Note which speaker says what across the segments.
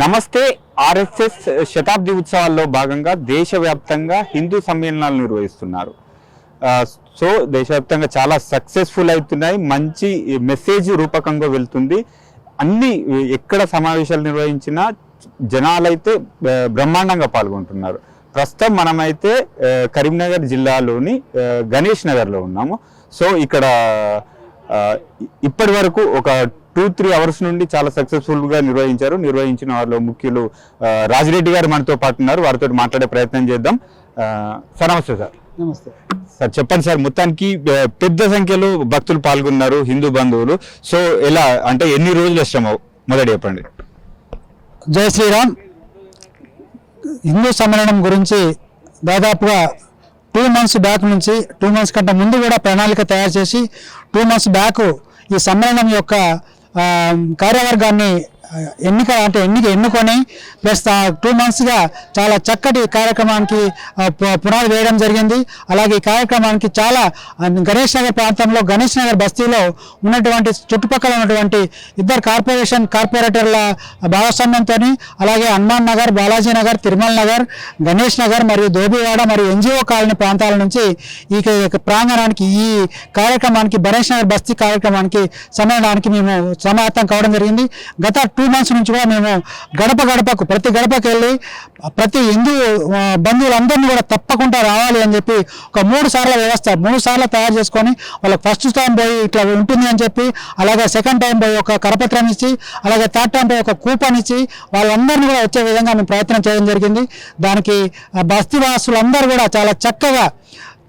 Speaker 1: నమస్తే. ఆర్ఎస్ఎస్ శతాబ్ది ఉత్సవాల్లో భాగంగా దేశవ్యాప్తంగా హిందూ సమ్మేళనాలు నిర్వహిస్తున్నారు. సో దేశవ్యాప్తంగా చాలా సక్సెస్ఫుల్ అవుతున్నాయి. మంచి మెసేజ్ రూపకంగా వెళ్తుంది. అన్ని ఎక్కడ సమావేశాలు నిర్వహించినా జనాలైతే బ్రహ్మాండంగా పాల్గొంటున్నారు. ప్రస్తుతం మనమైతే కరీంనగర్ జిల్లాలోని గణేష్ నగర్లో ఉన్నాము. సో ఇక్కడ ఇప్పటి వరకు ఒక 2-3 అవర్స్ నుండి చాలా సక్సెస్ఫుల్గా నిర్వహించిన వారిలో ముఖ్యులు రాజిరెడ్డి గారు మనతో పాటు ఉన్నారు. వారితో మాట్లాడే ప్రయత్నం చేద్దాం. సార్ నమస్తే. సార్
Speaker 2: నమస్తే
Speaker 1: సార్, చెప్పండి సార్, మొత్తానికి పెద్ద సంఖ్యలో భక్తులు పాల్గొన్నారు, హిందూ బంధువులు. సో ఎలా అంటే ఎన్ని రోజులు ఇష్టం మొదటి చెప్పండి.
Speaker 2: జై శ్రీరామ్. హిందూ సమ్మేళనం గురించి దాదాపుగా 2 months బ్యాక్ నుంచి 2 months కంటే ముందు కూడా ప్రణాళిక తయారు చేసి 2 months బ్యాక్ ఈ సమ్మేళనం యొక్క కార్యవర్గాన్ని ఎన్నుకొని ప్లస్ 2 monthsగా చాలా చక్కటి కార్యక్రమానికి పునాది వేయడం జరిగింది. అలాగే ఈ కార్యక్రమానికి చాలా గణేష్ నగర్ ప్రాంతంలో గణేష్ నగర్ బస్తీలో ఉన్నటువంటి చుట్టుపక్కల ఉన్నటువంటి 2 కార్పొరేటర్ల భాగస్వామ్యంతో అలాగే హనుమాన్ నగర్, బాలాజీ నగర్, తిరుమల నగర్, గణేష్ నగర్ మరియు ధోబివాడ మరియు ఎన్జిఓ కాలనీ ప్రాంతాల నుంచి ఈ ప్రాంగణానికి ఈ కార్యక్రమానికి గణేష్ నగర్ బస్తీ కార్యక్రమానికి సమ్మేళనానికి మేము సమాయత్తం కావడం జరిగింది. గత 2 months నుంచి కూడా మేము గడపకు ప్రతి గడపకి వెళ్ళి ప్రతి హిందూ బంధువులందరినీ కూడా తప్పకుండా రావాలి అని చెప్పి ఒక 3 సార్లు తయారు చేసుకొని వాళ్ళకి ఫస్ట్ టైం పోయి ఇట్లా ఉంటుంది అని చెప్పి, అలాగే సెకండ్ టైం పోయి ఒక కరపత్రం ఇచ్చి, అలాగే థర్డ్ టైం పోయి ఒక కూపన్ ఇచ్చి వాళ్ళందరినీ కూడా వచ్చే విధంగా మేము ప్రయత్నం చేయడం జరిగింది. దానికి బస్తీ వాసులందరూ కూడా చాలా చక్కగా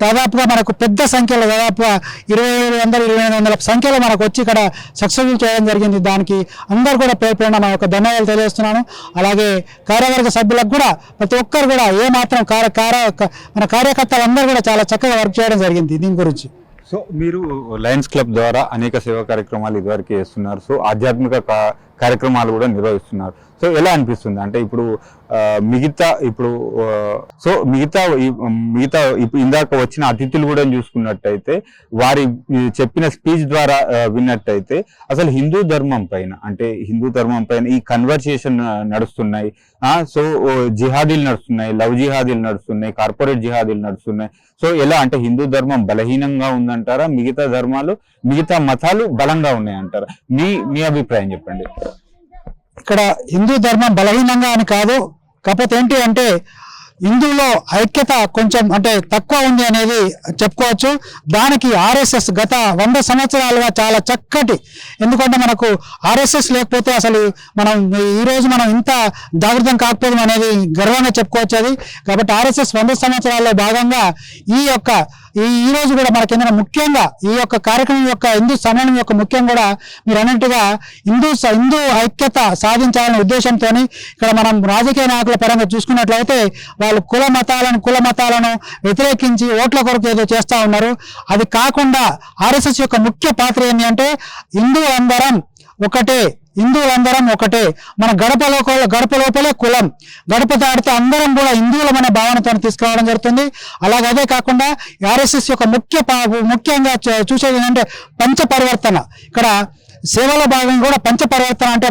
Speaker 2: దాదాపుగా మనకు పెద్ద సంఖ్యలో దాదాపుగా 2,200 సంఖ్యలో మనకు వచ్చి ఇక్కడ సక్సెస్ఫుల్ చేయడం జరిగింది. దానికి అందరూ కూడా పేరు నా యొక్క ధన్యవాదాలు తెలియజేస్తున్నాను. అలాగే కార్యవర్గ సభ్యులకు కూడా ప్రతి ఒక్కరు కూడా ఏమాత్రం మన కార్యకర్తలందరూ కూడా చాలా చక్కగా వర్క్ చేయడం జరిగింది దీని గురించి.
Speaker 1: సో మీరు లయన్స్ క్లబ్ ద్వారా అనేక సేవా కార్యక్రమాలు ఇదివరకు చేస్తున్నారు. సో ఆధ్యాత్మిక కార్యక్రమాలు కూడా నిర్వహిస్తున్నారు. సో ఎలా అనిపిస్తుంది అంటే ఇప్పుడు మిగతా ఇందాక వచ్చిన అతిథులు కూడా చూసుకున్నట్టయితే వారి చెప్పిన స్పీచ్ ద్వారా విన్నట్టయితే అసలు హిందూ ధర్మం పైన ఈ కన్వర్సేషన్ నడుస్తున్నాయి. సో జిహాదీలు నడుస్తున్నాయి, లవ్ జిహాదీలు నడుస్తున్నాయి, కార్పొరేట్ జిహాదీలు నడుస్తున్నాయి. సో ఎలా అంటే హిందూ ధర్మం బలహీనంగా ఉందంటారా, మిగతా మతాలు బలంగా ఉన్నాయంటారా? మీ అభిప్రాయం చెప్పండి.
Speaker 2: ఇక్కడ హిందూ ధర్మం బలహీనంగా అని కాదు, కాకపోతే ఏంటి అంటే హిందువులో ఐక్యత కొంచెం అంటే తక్కువ ఉంది అనేది చెప్పుకోవచ్చు. దానికి ఆర్ఎస్ఎస్ గత 100 సంవత్సరాలుగా చాలా చక్కటి, ఎందుకంటే మనకు ఆర్ఎస్ఎస్ లేకపోతే అసలు ఈరోజు మనం ఇంత జాగృతం కాకపోవడం అనేది గర్వంగా చెప్పుకోవచ్చు అది. కాబట్టి ఆర్ఎస్ఎస్ 100 సంవత్సరాల్లో భాగంగా ఈ రోజు కూడా మనకి ముఖ్యంగా ఈ యొక్క కార్యక్రమం యొక్క హిందూ సమ్మేళనం యొక్క ముఖ్యం కూడా మీరు అన్నట్టుగా హిందూ ఐక్యత సాధించాలనే ఉద్దేశంతో ఇక్కడ మనం రాజకీయ నాయకుల పరంగా చూసుకున్నట్లయితే వాళ్ళు కుల మతాలను వ్యతిరేకించి ఓట్ల కొరకు ఏదో చేస్తూ ఉన్నారు. అది కాకుండా ఆర్ఎస్ఎస్ యొక్క ముఖ్య పాత్ర ఏంటి అంటే హిందువులందరం ఒకటే, మన గడప లోపలే కులం, గడప దాడితే అందరం కూడా హిందువులమనే భావనతో తీసుకురావడం జరుగుతుంది. అలాగే అదే కాకుండా ఆర్ఎస్ఎస్ యొక్క ముఖ్యంగా చూసేది ఏంటంటే పంచపరివర్తన. ఇక్కడ సేవలో భాగంగా కూడా పంచపరివర్తన అంటే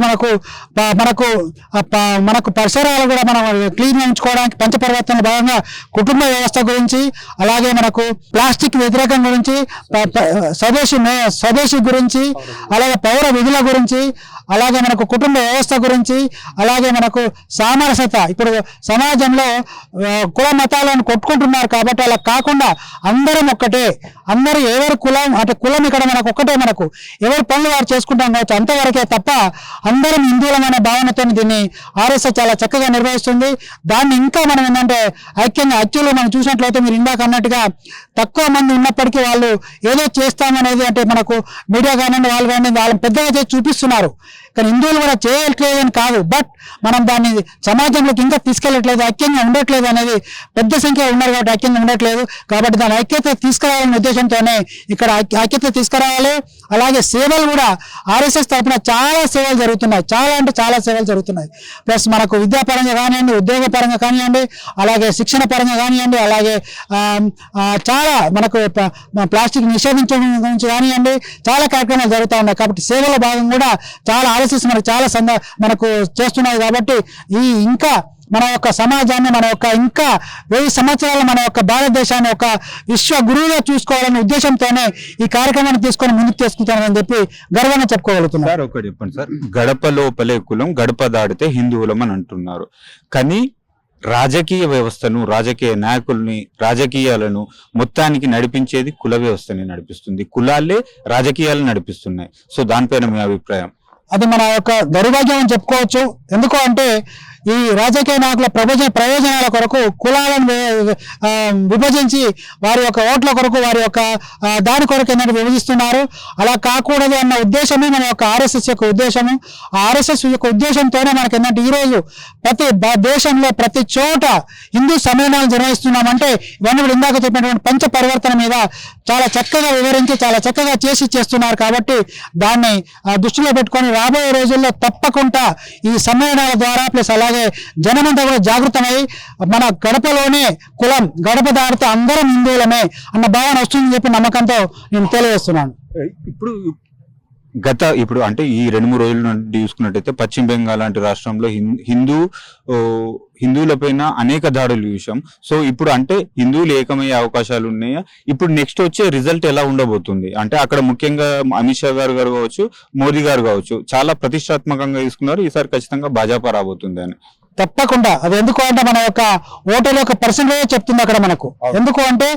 Speaker 2: మనకు పరిసరాలు కూడా మనం క్లీన్గా ఉంచుకోవడానికి పంచపరివర్తన భాగంగా కుటుంబ వ్యవస్థ గురించి, అలాగే మనకు ప్లాస్టిక్ వ్యతిరేకం గురించి, స్వదేశీ గురించి, అలాగే పౌర విధుల గురించి, అలాగే మనకు కుటుంబ వ్యవస్థ గురించి, అలాగే మనకు సామరస్యత. ఇప్పుడు సమాజంలో కుల మతాలను కొట్టుకుంటున్నారు కాబట్టి అలా కాకుండా అందరం ఒక్కటే, అందరూ ఎవరు కులం అంటే కులం ఇక్కడ మనకు ఒక్కటే, మనకు ఎవరు పనులు వారు చేసుకుంటాం కావచ్చు అంతవరకే తప్ప అందరం హిందువులమైన భావనతో దీన్ని ఆర్ఎస్ఎస్ చాలా చక్కగా నిర్వహిస్తుంది. దాన్ని ఇంకా మనం ఏంటంటే యాక్చువల్గా మనం చూసినట్లయితే మీరు ఇందాక అన్నట్టుగా తక్కువ మంది ఉన్నప్పటికీ వాళ్ళు ఏదో చేస్తామనేది అంటే మనకు మీడియా కానివ్వండి వాళ్ళు పెద్దగా చేసి చూపిస్తున్నారు. కానీ హిందువులు కూడా చేయట్లేదు అని కాదు, బట్ మనం దాన్ని సమాజంలోకి ఇంకా తీసుకెళ్ళట్లేదు, ఐక్యంగా ఉండట్లేదు అనేది పెద్ద సంఖ్య ఉన్నారు కాబట్టి ఐక్యంగా ఉండట్లేదు. కాబట్టి దాని ఐక్యత తీసుకురావాలనే ఉద్దేశంతోనే ఇక్కడ ఐక్యత తీసుకురావాలి. అలాగే సేవలు కూడా ఆర్ఎస్ఎస్ తరఫున చాలా సేవలు జరుగుతున్నాయి. ప్లస్ మనకు విద్యాపరంగా కానివ్వండి, ఉద్యోగ పరంగా కానివ్వండి, అలాగే శిక్షణ పరంగా కానివ్వండి, అలాగే చాలా మనకు ప్లాస్టిక్ నిషేధించడం గురించి కానివ్వండి చాలా కార్యక్రమాలు జరుగుతూ ఉన్నాయి. కాబట్టి సేవల భాగం కూడా చాలా ఆర్ఎస్ఎస్ మనకు చాలా మనకు చేస్తున్నది. కాబట్టి ఈ ఇంకా మన యొక్క సమాజాన్ని మన యొక్క ఇంకా 1000 సంవత్సరాలు మన యొక్క భారతదేశాన్ని ఒక విశ్వ గురువుగా చూసుకోవాలనే ఉద్దేశంతోనే ఈ కార్యక్రమాన్ని తీసుకొని ముందుకు తీసుకుంటానని చెప్పి గర్వంగా చెప్పుకోగలుగుతున్నారు.
Speaker 1: సార్ ఒకటి చెప్పండి సార్, గడప లోపలే కులం గడప దాడితే హిందువులం అని అంటున్నారు, కానీ రాజకీయ వ్యవస్థను, రాజకీయ నాయకుల్ని, రాజకీయాలను మొత్తానికి నడిపించేది కుల వ్యవస్థని నడిపిస్తుంది, కులాలే రాజకీయాలను నడిపిస్తున్నాయి. సో దానిపైన మీ అభిప్రాయం?
Speaker 2: అది మన యొక్క దౌర్భాగ్యం అని చెప్పుకోవచ్చు. ఎందుకు అంటే ఈ రాజకీయ నాయకుల ప్రయోజనాల కొరకు కులాలను విభజించి వారి యొక్క ఓట్ల కొరకు వారి యొక్క దాని కొరకు ఏంటంటే విభజిస్తున్నారు. అలా కాకూడదు అన్న ఉద్దేశమే మన యొక్క ఆర్ఎస్ఎస్ యొక్క ఉద్దేశము. ఆ ఆర్ఎస్ఎస్ యొక్క ఉద్దేశంతోనే మనకి ఏంటంటే ఈరోజు ప్రతి దేశంలో ప్రతి చోట హిందూ సమ్మేళనాలు నిర్వహిస్తున్నామంటే ఇవన్నీ కూడా ఇందాక చెప్పినటువంటి పంచ పరివర్తన మీద చాలా చక్కగా వివరించి చాలా చక్కగా చేస్తున్నారు. కాబట్టి దాన్ని దృష్టిలో పెట్టుకొని రాబోయే రోజుల్లో తప్పకుండా ఈ సమ్మేళనాల ద్వారా ప్లస్ అలాగే జనమంతా కూడా జాగృతమై మన గడపలోనే కులం గడప దాడితే అందరం హిందువులమే అన్న భావన వస్తుందని చెప్పి నమ్మకంతో నేను తెలియజేస్తున్నాను.
Speaker 1: ఇప్పుడు అంటే ఈ 2-3 రోజుల నుండి చూసుకున్నట్టయితే పశ్చిమ బెంగాల్ లాంటి రాష్ట్రంలో హిందువులపైన అనేక దాడులు చూసాం. సో ఇప్పుడు అంటే హిందువులు ఏకమయ్యే అవకాశాలు ఉన్నాయా? ఇప్పుడు నెక్స్ట్ వచ్చే రిజల్ట్ ఎలా ఉండబోతుంది? అంటే అక్కడ ముఖ్యంగా అమిత్ షా గారు కావచ్చు, మోదీ గారు కావచ్చు, చాలా ప్రతిష్టాత్మకంగా తీసుకున్నారు, ఈసారి ఖచ్చితంగా భాజపా రాబోతుంది అని.
Speaker 2: తప్పకుండా అది ఎందుకు అంటే మన యొక్క ఓటర్ల యొక్క పర్సెంటేజ్ చెప్తుంది అక్కడ మనకు. ఎందుకు అంటే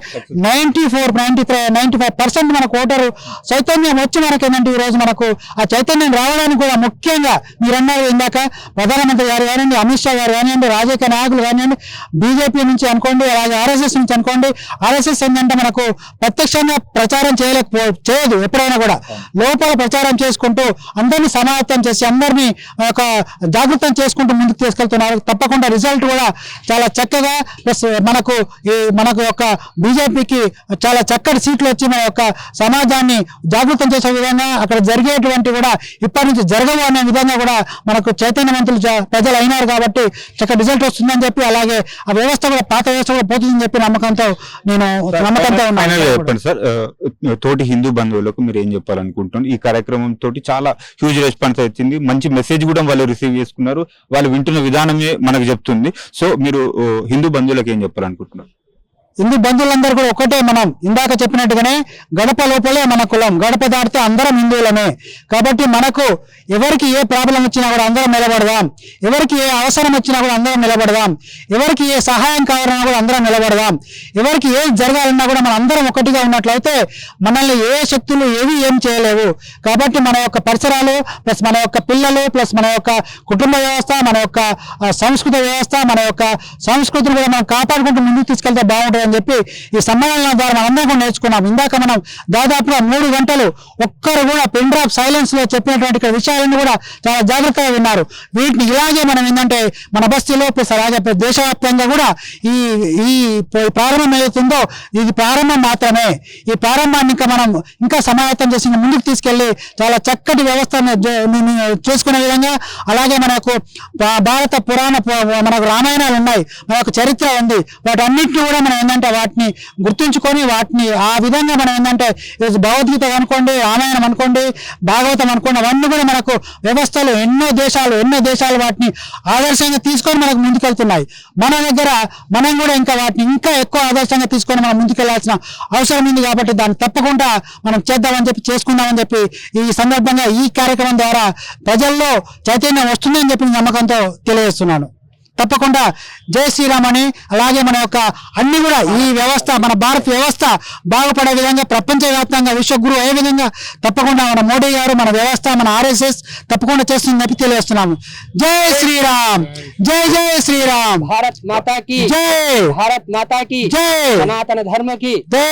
Speaker 2: 95% మనకు ఓటరు చైతన్యం వచ్చి మనకి ఏంటంటే ఈ రోజు మనకు ఆ చైతన్యం రావడానికి కూడా ముఖ్యంగా మీరన్నారు ఇందాక ప్రధానమంత్రి గారు కానివ్వండి, అమిత్ షా గారు కానివ్వండి, రాజకీయ నాయకులు కానివ్వండి, బీజేపీ నుంచి అనుకోండి, అలాగే ఆర్ఎస్ఎస్ నుంచి అనుకోండి. ఆర్ఎస్ఎస్ ఏంటంటే మనకు ప్రత్యక్షంగా ప్రచారం చేయదు, ఎప్పుడైనా కూడా లోపల ప్రచారం చేసుకుంటూ అందరినీ సమాయత్తం చేసి అందరినీ ఒక జాగృతం చేసుకుంటూ ముందుకు తీసుకెళ్తున్నారు. తప్పకుండా రిజల్ట్ కూడా చాలా చక్కగా ప్లస్ మనకు యొక్క బీజేపీకి చాలా చక్కటి సీట్లు వచ్చి మన యొక్క సమాజాన్ని జాగృతం చేసే విధంగా అక్కడ జరిగేటువంటి కూడా ఇప్పటి నుంచి జరగవు అనే విధంగా కూడా మనకు చైతన్యవంతులు ప్రజలు అయినారు. కాబట్టి చక్కటి రిజల్ట్ వస్తుందని చెప్పి అలాగే ఆ వ్యవస్థ కూడా పాత వ్యవస్థ కూడా పోతుందని చెప్పి నమ్మకంతో ఉన్నాను.
Speaker 1: చెప్పండి సార్, తోటి హిందూ బంధువులకు మీరు ఏం చెప్పాలనుకుంటున్నారు? ఈ కార్యక్రమం తోటి చాలా హ్యూజ్ రెస్పాన్స్ అవుతుంది, మంచి మెసేజ్ కూడా వాళ్ళు రిసీవ్ చేసుకున్నారు, వాళ్ళు వింటున్న విధానం మనకు చెప్తుంది. సో మీరు హిందూ బంధువులకు ఏం చెప్పాలనుకుంటున్నారు?
Speaker 2: హిందూ బంధువులందరూ కూడా ఒకటే, మనం ఇందాక చెప్పినట్టుగానే గడప లోపలే మన కులం గడప దాటితే అందరం హిందువులమే. కాబట్టి మనకు ఎవరికి ఏ ప్రాబ్లం వచ్చినా కూడా అందరం నిలబడదాం, ఎవరికి ఏ అవసరం వచ్చినా కూడా అందరం నిలబడదాం, ఎవరికి ఏ సహాయం కావాలన్నా కూడా అందరం నిలబడదాం, ఎవరికి ఏం జరగాలన్నా కూడా మనం అందరం ఒకటిగా ఉన్నట్లయితే మనల్ని ఏ శక్తులు ఏం చేయలేవు. కాబట్టి మన యొక్క పరిసరాలు ప్లస్ మన యొక్క పిల్లలు ప్లస్ మన యొక్క కుటుంబ వ్యవస్థ, మన యొక్క సంస్కృత వ్యవస్థ, మన యొక్క సంస్కృతిని కూడా మనం కాపాడుకుంటూ ముందుకు తీసుకెళ్తే బాగుంటుంది అని చెప్పి ఈ సమ్మేళనం ద్వారా మనందరం కూడా నేర్చుకున్నాం. ఇందాక మనం దాదాపుగా 3 గంటలు ఒక్కరు కూడా పెన్ డ్రాప్ సైలెన్స్ లో చెప్పినటువంటి విషయాలను కూడా చాలా జాగ్రత్తగా విన్నారు. వీటిని ఇలాగే మనం ఏంటంటే మన బస్తీలో ప్లస్ అలాగే దేశవ్యాప్తంగా కూడా ఈ ప్రారంభం ఏదైతుందో ఇది ప్రారంభం మాత్రమే. ఈ ప్రారంభాన్ని ఇంకా సమాయత్తం చేసి ముందుకు తీసుకెళ్లి చాలా చక్కటి వ్యవస్థను చేసుకునే విధంగా అలాగే మనకు భారత పురాణ మనకు రామాయణాలు ఉన్నాయి, మనకు చరిత్ర ఉంది, వాటన్నిటిని కూడా మనం ఏంటంటే వాటిని గుర్తుంచుకొని వాటిని ఆ విధంగా మనం ఏంటంటే భగవద్గీత అనుకోండి, రామాయణం అనుకోండి, భాగవతం అనుకోండి, అవన్నీ కూడా మనకు వ్యవస్థలు ఎన్నో దేశాలు వాటిని ఆదర్శంగా తీసుకొని మనకు ముందుకెళ్తున్నాయి. మన దగ్గర మనం కూడా ఇంకా వాటిని ఇంకా ఎక్కువ ఆదర్శంగా తీసుకొని మనం ముందుకెళ్లాల్సిన అవసరం ఉంది. కాబట్టి దాన్ని తప్పకుండా మనం చేద్దామని చెప్పి చేసుకుందామని చెప్పి ఈ సందర్భంగా ఈ కార్యక్రమం ద్వారా ప్రజల్లో చైతన్యం వస్తుందని చెప్పి నమ్మకంతో తెలియజేస్తున్నాను. తప్పకుండా జై శ్రీరామ్ అని అలాగే మన యొక్క అన్ని కూడా ఈ వ్యవస్థ మన భారత వ్యవస్థ బాగుపడే విధంగా ప్రపంచవ్యాప్తంగా విశ్వగురు అయ్యే విధంగా తప్పకుండా మన మోడీ గారు మన వ్యవస్థ మన ఆర్ఎస్ఎస్ తప్పకుండా చేస్తుందని చెప్పి తెలియజేస్తున్నాము. జై శ్రీరామ్, జై జై శ్రీరామ్,
Speaker 3: భారత్ మాతా की
Speaker 2: జై,
Speaker 3: భారత్ మాతా की
Speaker 2: జై,
Speaker 3: సనాతన ధర్మ की
Speaker 2: జై.